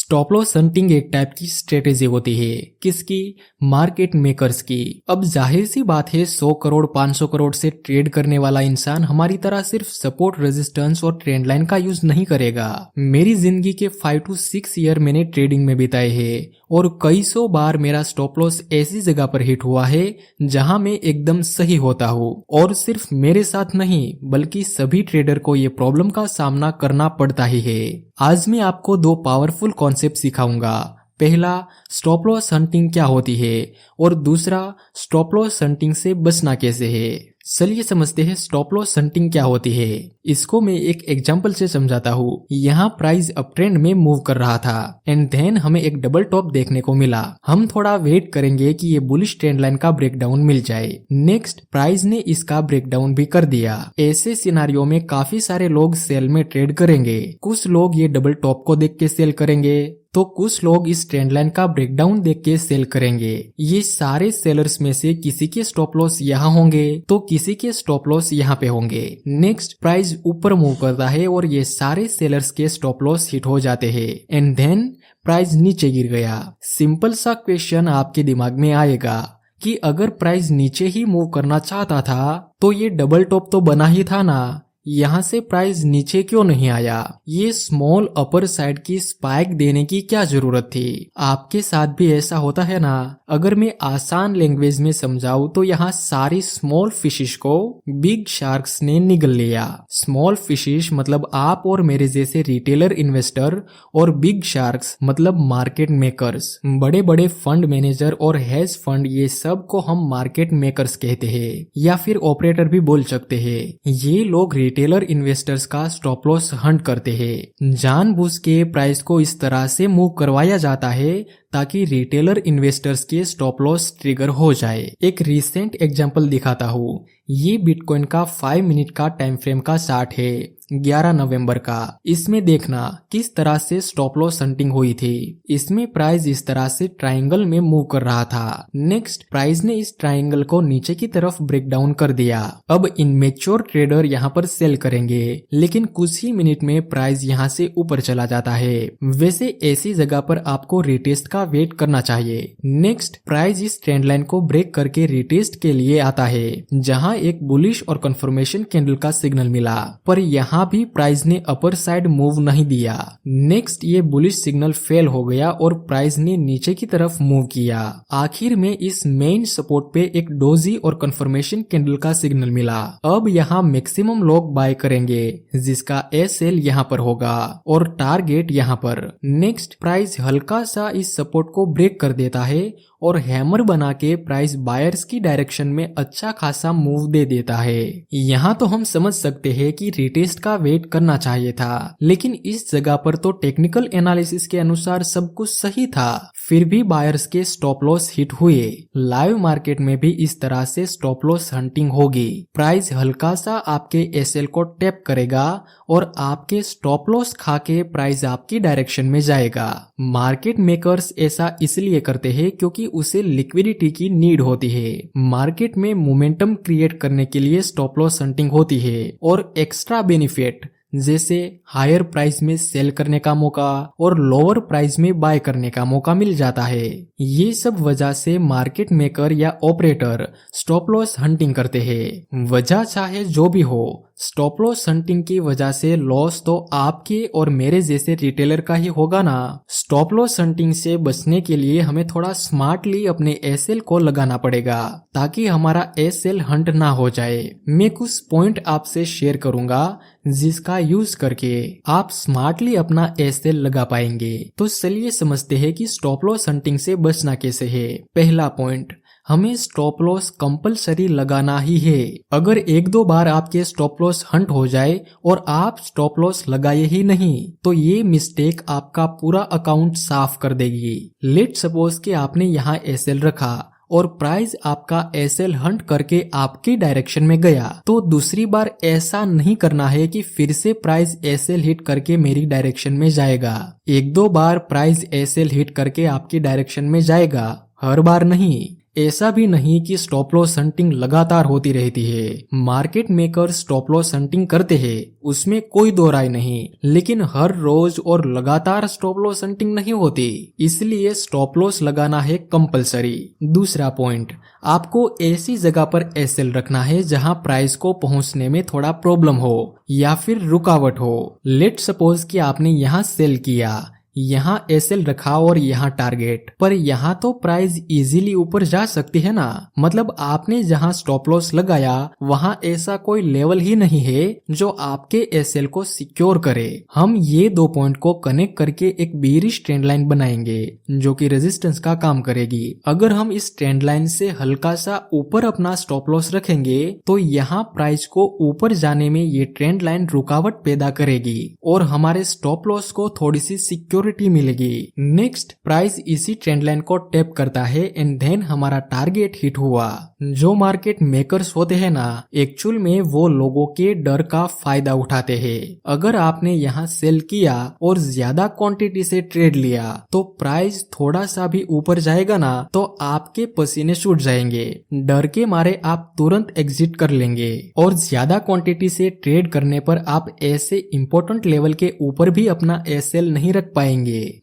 Stop loss hunting एक type की strategy होती है। किसकी? मार्केट मेकर्स की। अब जाहिर सी बात है 100 करोड़ 500 करोड़ से ट्रेड करने वाला इंसान हमारी तरह सिर्फ सपोर्ट, रेजिस्टेंस और ट्रेंड लाइन का यूज नहीं करेगा। मेरी जिंदगी के 5 to 6 ईयर मैंने ट्रेडिंग में बिताए हैं और कई सौ बार मेरा स्टॉप लॉस ऐसी जगह पर हिट हुआ है जहां मैं एकदम सही होता हूँ। और सिर्फ मेरे साथ नहीं बल्कि सभी ट्रेडर को ये प्रॉब्लम का सामना करना पड़ता ही है। आज मैं आपको 2 पावरफुल कॉन्सेप्ट सिखाऊंगा। पहला, स्टॉप लॉस हंटिंग क्या होती है और दूसरा, स्टॉप लॉस हंटिंग से बचना कैसे है। चलिए समझते हैं स्टॉप लॉस हंटिंग क्या होती है। इसको मैं एक एग्जांपल से समझाता हूँ। यहाँ प्राइस अप ट्रेंड में मूव कर रहा था एंड देन हमें एक डबल टॉप देखने को मिला। हम थोड़ा वेट करेंगे कि ये बुलिश ट्रेंड लाइन का ब्रेकडाउन मिल जाए। नेक्स्ट प्राइस ने इसका ब्रेकडाउन भी कर दिया। ऐसे सिनारियो में काफी सारे लोग सेल में ट्रेड करेंगे। कुछ लोग ये डबल टॉप को देख के सेल करेंगे तो कुछ लोग इस ट्रेंड लाइन का ब्रेकडाउन देख के सेल करेंगे। ये सारे सेलर्स में से किसी के स्टॉप लॉस यहाँ होंगे तो किसी के स्टॉप लॉस यहाँ पे होंगे। नेक्स्ट प्राइस ऊपर मूव करता है और ये सारे सेलर्स के स्टॉप लॉस हिट हो जाते हैं एंड देन प्राइस नीचे गिर गया। सिंपल सा क्वेश्चन आपके दिमाग में आएगा कि अगर प्राइस नीचे ही मूव करना चाहता था तो ये डबल टॉप तो बना ही था ना, यहाँ से प्राइस नीचे क्यों नहीं आया? ये स्मॉल अपर साइड की स्पाइक देने की क्या जरूरत थी? आपके साथ भी ऐसा होता है ना? अगर मैं आसान लैंग्वेज में समझाऊं तो यहाँ सारी स्मॉल फिशिश को बिग शार्क्स ने निगल लिया। स्मॉल फिशिश मतलब आप और मेरे जैसे रिटेलर इन्वेस्टर और बिग शार्क्स मतलब मार्केट मेकर्स। बड़े बड़े फंड मैनेजर और हेज फंड, ये सब को हम मार्केट मेकर्स कहते हैं या फिर ऑपरेटर भी बोल सकते हैं। ये लोग रिटेलर इन्वेस्टर्स का स्टॉप लॉस हंट करते हैं। जानबूझ के प्राइस को इस तरह से मूव करवाया जाता है ताकि रिटेलर इन्वेस्टर्स के स्टॉप लॉस ट्रिगर हो जाए। एक रिसेंट एग्जांपल दिखाता हूँ। ये बिटकॉइन का 5 मिनट का टाइम फ्रेम का चार्ट है 11 नवंबर का। इसमें देखना किस तरह से स्टॉप लॉस हंटिंग हुई थी। इसमें प्राइस इस तरह से ट्रायंगल में मूव कर रहा था। नेक्स्ट प्राइस ने इस ट्रायंगल को नीचे की तरफ ब्रेक डाउन कर दिया। अब इनमेच्योर ट्रेडर यहाँ पर सेल करेंगे लेकिन कुछ ही मिनट में प्राइस यहाँ से ऊपर चला जाता है। वैसे ऐसी जगह पर आपको रिटेस्ट का वेट करना चाहिए। नेक्स्ट प्राइस इस ट्रेंड लाइन को ब्रेक करके रिटेस्ट के लिए आता है जहाँ एक बुलिश और कंफर्मेशन कैंडल का सिग्नल मिला, पर यहाँ भी प्राइस ने अपर साइड मूव नहीं दिया। नेक्स्ट ये बुलिश सिग्नल फेल हो गया और प्राइस ने नीचे की तरफ मूव किया। आखिर में इस मेन सपोर्ट पे एक डोजी और कंफर्मेशन कैंडल का सिग्नल मिला। अब यहाँ मैक्सिमम लोग बाय करेंगे जिसका एसएल यहाँ पर होगा और टारगेट यहाँ पर। नेक्स्ट प्राइस हल्का सा इस सपोर्ट को ब्रेक कर देता है और हैमर बना के प्राइस बायर्स की डायरेक्शन में अच्छा खासा मूव दे देता है। यहाँ तो हम समझ सकते हैं कि रिटेस्ट का वेट करना चाहिए था, लेकिन इस जगह पर तो टेक्निकल एनालिसिस के अनुसार सब कुछ सही था, फिर भी बायर्स के स्टॉप लॉस हिट हुए। लाइव मार्केट में भी इस तरह से स्टॉप लॉस हंटिंग होगी। प्राइस हल्का सा आपके एसएल को टैप करेगा और आपके स्टॉप लॉस खा के प्राइस आपकी डायरेक्शन में जाएगा। मार्केट मेकर्स ऐसा इसलिए करते हैं क्योंकि उसे लिक्विडिटी की नीड होती है। मार्केट में मोमेंटम क्रिएट करने के लिए स्टॉप लॉस हंटिंग होती है और एक्स्ट्रा बेनिफिट जैसे हायर प्राइस में सेल करने का मौका और लोअर प्राइस में बाय करने का मौका मिल जाता है। ये सब वजह से मार्केट मेकर या ऑपरेटर स्टॉप लॉस हंटिंग करते हैं। वजह चाहे जो भी हो, स्टॉप लॉस हंटिंग की वजह से लॉस तो आपके और मेरे जैसे रिटेलर का ही होगा ना। स्टॉप लॉस हंटिंग से बचने के लिए हमें थोड़ा स्मार्टली अपने एसएल को लगाना पड़ेगा ताकि हमारा एसएल हंट ना हो जाए। मैं कुछ पॉइंट आपसे शेयर करूंगा जिसका यूज करके आप स्मार्टली अपना एसएल लगा पाएंगे। तो चलिए समझते हैं कि स्टॉप लॉस हंटिंग से बचना कैसे है। पहला पॉइंट, हमें स्टॉप लॉस कंपलसरी लगाना ही है। अगर 1-2 बार आपके स्टॉप लॉस हंट हो जाए और आप स्टॉप लॉस लगाए ही नहीं तो ये मिस्टेक आपका पूरा अकाउंट साफ कर देगी। लेट सपोज कि आपने यहाँ एसएल रखा और प्राइस आपका एसएल हंट करके आपकी डायरेक्शन में गया, तो दूसरी बार ऐसा नहीं करना है कि फिर से प्राइस एसएल हिट करके मेरी डायरेक्शन में जाएगा। 1-2 बार प्राइस एसएल हिट करके आपकी डायरेक्शन में जाएगा, हर बार नहीं। ऐसा भी नहीं कि स्टॉप लॉस हंटिंग लगातार होती रहती है। Market maker stop loss hunting करते हैं, उसमें कोई दो राय नहीं, लेकिन हर रोज और लगातार स्टॉप लॉस हंटिंग नहीं होती, इसलिए स्टॉप लॉस लगाना है कंपलसरी। दूसरा पॉइंट, आपको ऐसी जगह पर एसएल रखना है जहां प्राइस को पहुंचने में थोड़ा प्रॉब्लम हो या फिर रुकावट हो। लेट सपोज कि आपने यहां सेल किया, यहाँ एसएल रखा और यहाँ टारगेट, पर यहाँ तो प्राइस इजीली ऊपर जा सकती है ना। मतलब आपने जहाँ स्टॉप लॉस लगाया वहाँ ऐसा कोई लेवल ही नहीं है जो आपके एसएल को सिक्योर करे। हम ये दो पॉइंट को कनेक्ट करके एक बेरिश ट्रेंड लाइन बनाएंगे जो कि रेजिस्टेंस का काम करेगी। अगर हम इस ट्रेंड लाइन से हल्का सा ऊपर अपना स्टॉप लॉस रखेंगे तो यहाँ प्राइस को ऊपर जाने में ये ट्रेंड लाइन रुकावट पैदा करेगी और हमारे स्टॉप लॉस को थोड़ी सी सिक्योर मिलेगी। नेक्स्ट, प्राइस इसी ट्रेंड लाइन को टैप करता है एंड देन हमारा टारगेट हिट हुआ। जो मार्केट मेकर्स होते हैं ना, एक्चुअल में वो लोगों के डर का फायदा उठाते हैं। अगर आपने यहाँ सेल किया और ज्यादा क्वांटिटी से ट्रेड लिया तो प्राइस थोड़ा सा भी ऊपर जाएगा ना तो आपके पसीने छूट जाएंगे। डर के मारे आप तुरंत एग्जिट कर लेंगे और ज्यादा क्वांटिटी से ट्रेड करने पर आप ऐसे इंपॉर्टेंट लेवल के ऊपर भी अपना एसएल नहीं रख पाएंगे।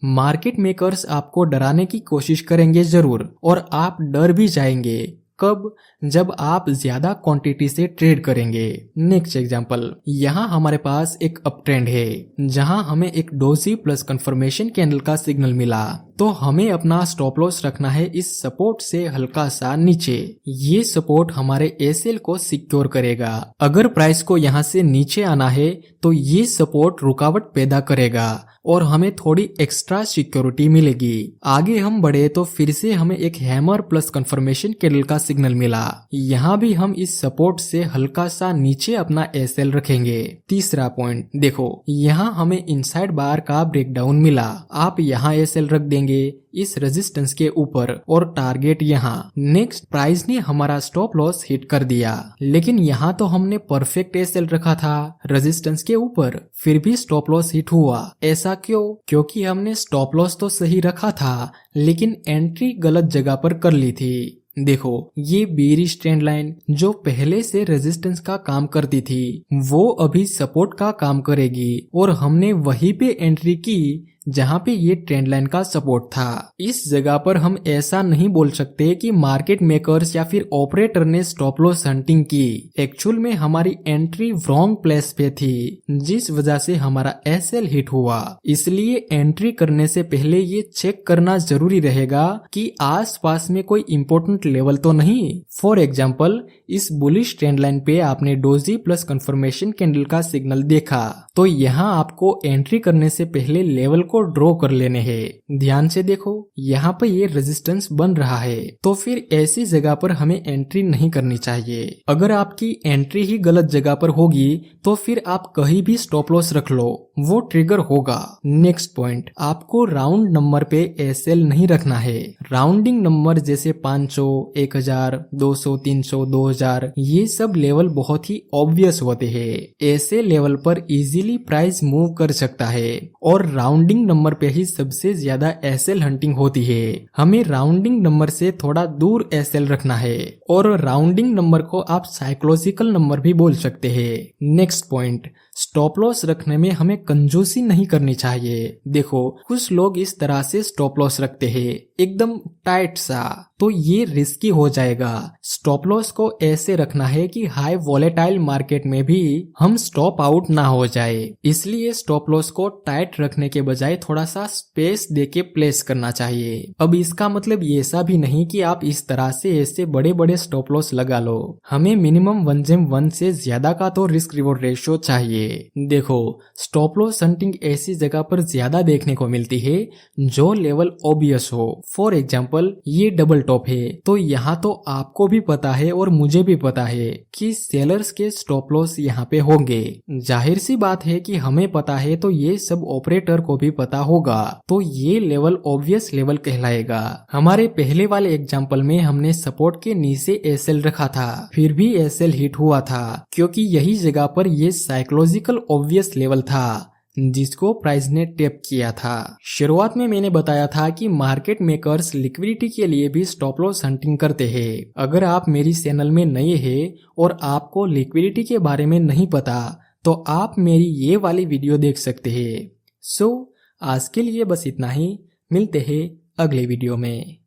मार्केट मेकर्स आपको डराने की कोशिश करेंगे जरूर और आप डर भी जाएंगे। कब? जब आप ज्यादा क्वांटिटी से ट्रेड करेंगे। नेक्स्ट एग्जांपल, यहाँ हमारे पास एक अप ट्रेंड है जहाँ हमें एक डोजी प्लस कंफर्मेशन कैंडल का सिग्नल मिला, तो हमें अपना स्टॉप लॉस रखना है इस सपोर्ट से हल्का सा नीचे। ये सपोर्ट हमारे एसएल को सिक्योर करेगा। अगर प्राइस को यहाँ से नीचे आना है तो ये सपोर्ट रुकावट पैदा करेगा और हमें थोड़ी एक्स्ट्रा सिक्योरिटी मिलेगी। आगे हम बढ़े तो फिर से हमें एक हैमर प्लस कंफर्मेशन कैंडल का सिग्नल मिला। यहाँ भी हम इस सपोर्ट से हल्का सा नीचे अपना एसएल रखेंगे। तीसरा पॉइंट देखो, यहाँ हमें इनसाइड बार का ब्रेकडाउन मिला। आप यहाँ एसएल रख देंगे इस रेजिस्टेंस के ऊपर और टारगेट यहाँ। नेक्स्ट, प्राइस ने हमारा स्टॉप लॉस हिट कर दिया, लेकिन यहाँ तो हमने परफेक्ट एसएल रखा था रेजिस्टेंस के ऊपर, फिर भी स्टॉप लॉस हिट हुआ। ऐसा क्यों? क्योंकि हमने स्टॉप लॉस तो सही रखा था लेकिन एंट्री गलत जगह पर कर ली थी। देखो, ये बेरिश ट्रेंड लाइन जो पहले से रेजिस्टेंस का काम करती थी वो अभी सपोर्ट का काम करेगी और हमने वहीं पे एंट्री की जहाँ पे ये ट्रेंड लाइन का सपोर्ट था। इस जगह पर हम ऐसा नहीं बोल सकते कि मार्केट मेकर्स या फिर ऑपरेटर ने स्टॉप लॉस हंटिंग की। एक्चुअल में हमारी एंट्री रॉन्ग प्लेस पे थी जिस वजह से हमारा एसएल हिट हुआ। इसलिए एंट्री करने से पहले ये चेक करना जरूरी रहेगा कि आसपास में कोई इम्पोर्टेंट लेवल तो नहीं। फॉर एग्जाम्पल, इस बुलिश ट्रेंड लाइन पे आपने डोजी प्लस कंफर्मेशन कैंडल का सिग्नल देखा, तो यहाँ आपको एंट्री करने से पहले लेवल को ड्रॉ कर लेने हैं। ध्यान से देखो, यहाँ पर ये रेजिस्टेंस बन रहा है, तो फिर ऐसी जगह पर हमें एंट्री नहीं करनी चाहिए। अगर आपकी एंट्री ही गलत जगह पर होगी तो फिर आप कहीं भी स्टॉप लॉस रख लो, वो ट्रिगर होगा। नेक्स्ट पॉइंट, आपको राउंड नंबर पे एसएल नहीं रखना है। राउंडिंग नंबर जैसे 500, 1000, 200, 300, 2000 ये सब लेवल बहुत ही ऑब्वियस होते हैं। ऐसे लेवल पर इजीली प्राइस मूव कर सकता है और राउंडिंग नंबर पे ही सबसे ज्यादा एसएल हंटिंग होती है। हमें राउंडिंग नंबर से थोड़ा दूर एसएल रखना है और राउंडिंग नंबर को आप साइकोलॉजिकल नंबर भी बोल सकते हैं। नेक्स्ट पॉइंट, स्टॉप लॉस रखने में हमें कंजूसी नहीं करनी चाहिए। देखो, कुछ लोग इस तरह से स्टॉप लॉस रखते हैं एकदम टाइट सा, तो ये रिस्की हो जाएगा। स्टॉप लॉस को ऐसे रखना है कि हाई वॉलेटाइल मार्केट में भी हम स्टॉप आउट ना हो जाए। इसलिए स्टॉप लॉस को टाइट रखने के बजाय थोड़ा सा स्पेस देके प्लेस करना चाहिए। अब इसका मतलब ये ऐसा भी नहीं कि आप इस तरह से ऐसे बड़े बड़े स्टॉप लॉस लगा लो। हमें मिनिमम 1:1 से ज्यादा का तो रिस्क रिवॉर्ड रेशियो चाहिए। देखो, स्टॉप लॉस हंटिंग ऐसी जगह पर ज्यादा देखने को मिलती है जो लेवल ऑब्वियस हो। फॉर एग्जाम्पल, ये डबल टॉप है, तो यहाँ तो आपको भी पता है और मुझे भी पता है कि सेलर्स के स्टॉप लॉस यहाँ पे होंगे। जाहिर सी बात है कि हमें पता है तो ये सब ऑपरेटर को भी पता होगा, तो ये लेवल ऑब्वियस लेवल कहलाएगा। हमारे पहले वाले एग्जाम्पल में हमने सपोर्ट के नीचे एसएल रखा था, फिर भी एसएल हिट हुआ था क्योंकि यही जगह पर ये साइकोलॉजिकल ऑब्वियस लेवल था जिसको प्राइस ने टैप किया था। शुरुआत में मैंने बताया था कि मार्केट मेकर्स लिक्विडिटी के लिए भी स्टॉप लॉस हंटिंग करते हैं। अगर आप मेरी चैनल में नए हैं और आपको लिक्विडिटी के बारे में नहीं पता तो आप मेरी ये वाली वीडियो देख सकते हैं। सो आज के लिए बस इतना ही, मिलते हैं अगले वीडियो में।